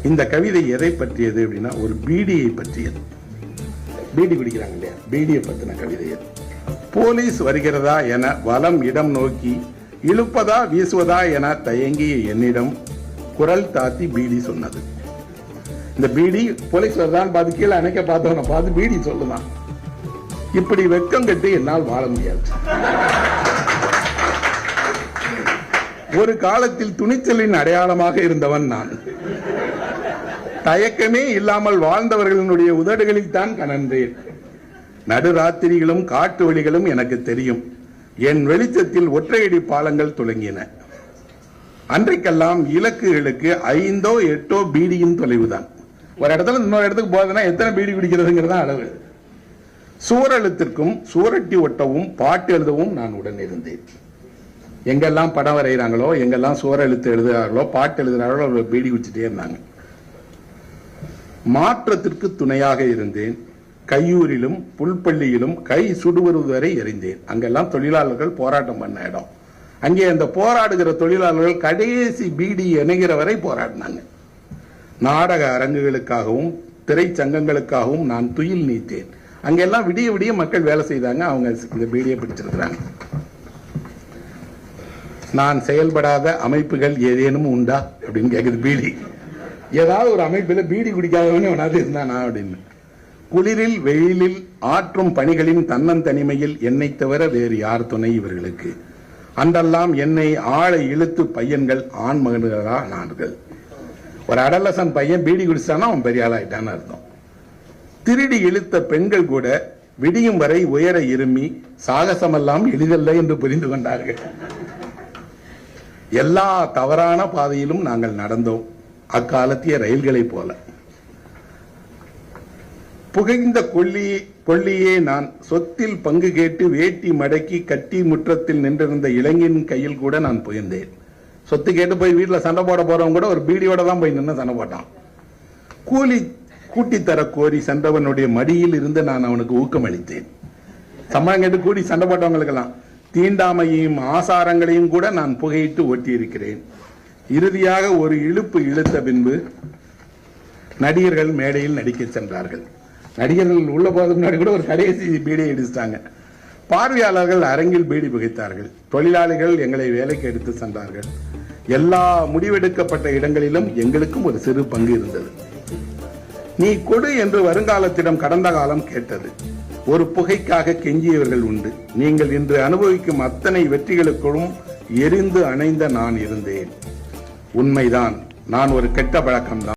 இந்த கவிதை எதை பற்றியது அப்படின்னா ஒரு பீடியை பற்றியது. பீடி குடிக்கிறாங்க இல்லையா, பீடியை பற்றின கவிதை அது. போலீஸ் வருகிறதா என வலம் இடம் நோக்கி இழுப்பதா வீசுவதா என தயங்கிய என்னிடம் குரல் தாத்தி பீடி சொன்னது. இந்த பீடி போலீஸ் வருதான்னு பார்த்து கீழே அணைக்க பார்த்தவனை பார்த்து பீடி சொல்லுதான். இப்படி வெக்கம் கட்டு என்னால் வாழ முடியாது. ஒரு காலத்தில் துணிச்சலின் அடையாளமாக இருந்தவன் நான். தயக்கமே இல்லாமல் வாழ்ந்தவர்களுடைய உதடுகளில் தான் கனன்றேன். நடுராத்திரிகளும் காட்டு வழிகளும் எனக்கு தெரியும். என் வெளிச்சத்தில் ஒற்றையடி பாலங்கள் துளங்கின. அன்றைக்கெல்லாம் இலக்குகளுக்கு 5ஓ 8ஓ பீடியின் தொலைவுதான். ஒரு இடத்துல இன்னொரு இடத்துக்கு போறதுன்னா எத்தனை பீடி குடிக்கிறதுங்கிறதா அளவு. சுவரெழுத்திற்கும் சுவரட்டி ஒட்டவும் பாட்டு எழுதவும் நான் உடன் இருந்தேன். எங்கெல்லாம் படம் வரைகிறாங்களோ, எங்கெல்லாம் சுவரெழுத்து எழுதுகிறார்களோ, பாட்டு எழுதுகிறார்களோ அவர்கள் பீடி குடிச்சிட்டே இருந்தாங்க. மாற்றத்திற்கு துணையாக இருந்தேன். கையூரிலும் புல்பள்ளியிலும் கை சுடுவது வரை எறிந்தேன். அங்கெல்லாம் தொழிலாளர்கள் போராட்டம் பண்ண இடம். அங்கே அந்த போராடுகிற தொழிலாளர்கள் கடைசி பீடி இணைகிற வரை போராடினாங்க. நாடக அரங்குகளுக்காகவும் திரைச்சங்கங்களுக்காகவும் நான் துயில் நீத்தேன். அங்கெல்லாம் விடிய விடிய மக்கள் வேலை செய்தாங்க. அவங்க இந்த பீடியை பிடிச்சிருக்கிறாங்க. நான் செயல்படாத அமைப்புகள் ஏதேனும் உண்டா அப்படின்னு கேக்குது பீடி. ஏதாவது ஒரு அமைப்பில் பீடி குடிக்காதவனே அவனாவது இருந்தானா அப்படின்னு. குளிரில் வெயிலில் ஆற்றும் பணிகளின் தன்னந்தனிமையில் என்னை தவிர வேறு யார் துணை இவர்களுக்கு? அன்றெல்லாம் என்னை ஆளை இழுத்து பையன்கள் ஆண் மகன்களா நான்கள். ஒரு அடலசன் பையன் பீடி குடிச்சானா அவன் பெரிய ஆளாயிட்டான்னு அர்த்தம். திருடி இழுத்த பெண்கள் கூட விடியும் வரை உயர இருமி சாகசமெல்லாம் எளிதல்ல என்று புரிந்து கொண்டார்கள். எல்லா தவறான பாதையிலும் நாங்கள் நடந்தோம், அக்காலத்திய ரயில்களை போல. புகைந்த கொள்ளியே நான் சொத்தில் பங்கு கேட்டு வேட்டி மடக்கி கட்டி முற்றத்தில் நின்றிருந்த இளைஞனின் கையில் கூட நான் புயர்ந்தேன். சொத்து கேட்டு போய் வீட்டில் சண்டை போட போறவங்க கூட ஒரு பீடியோட தான் போய் நின்று சண்டை போட்டான். கூலி கூட்டி தர கோரி சென்றவனுடைய மடியில் இருந்து நான் அவனுக்கு ஊக்கமளித்தேன். சம்பளம் கேட்டு கூடி சண்டை போட்டவங்களுக்கெல்லாம் தீண்டாமையையும் ஆசாரங்களையும் கூட நான் புகையிட்டு ஓட்டியிருக்கிறேன். இறுதியாக ஒரு இழுப்பு இழுத்த பின்பு நடிகர்கள் மேடையில் நடிக்க சென்றார்கள். நடிகர்கள் உள்ள போறதுக்கு முன்னாடி கூட ஒரு கடைசி பீடியை எடுத்தாங்க. பார்வையாளர்கள் அரங்கில் பீடி புகைத்தார்கள். தொழிலாளிகள் எங்களை வேலைக்கு எடுத்து சென்றார்கள். எல்லா முடிவெடுக்கப்பட்ட இடங்களிலும் எங்களுக்கும் ஒரு சிறு பங்கு இருந்தது. நீ கொடு என்று வருங்காலத்திடம் கடந்த காலம் கேட்டது. ஒரு புகைக்காக கெஞ்சியவர்கள் உண்டு. நீங்கள் இன்று அனுபவிக்கும் அத்தனை வெற்றிகளுக்கும் எரிந்து அணைந்த நான் இருந்தேன். உண்மைதான், நான் ஒரு கெட்ட பழக்கம்தான்.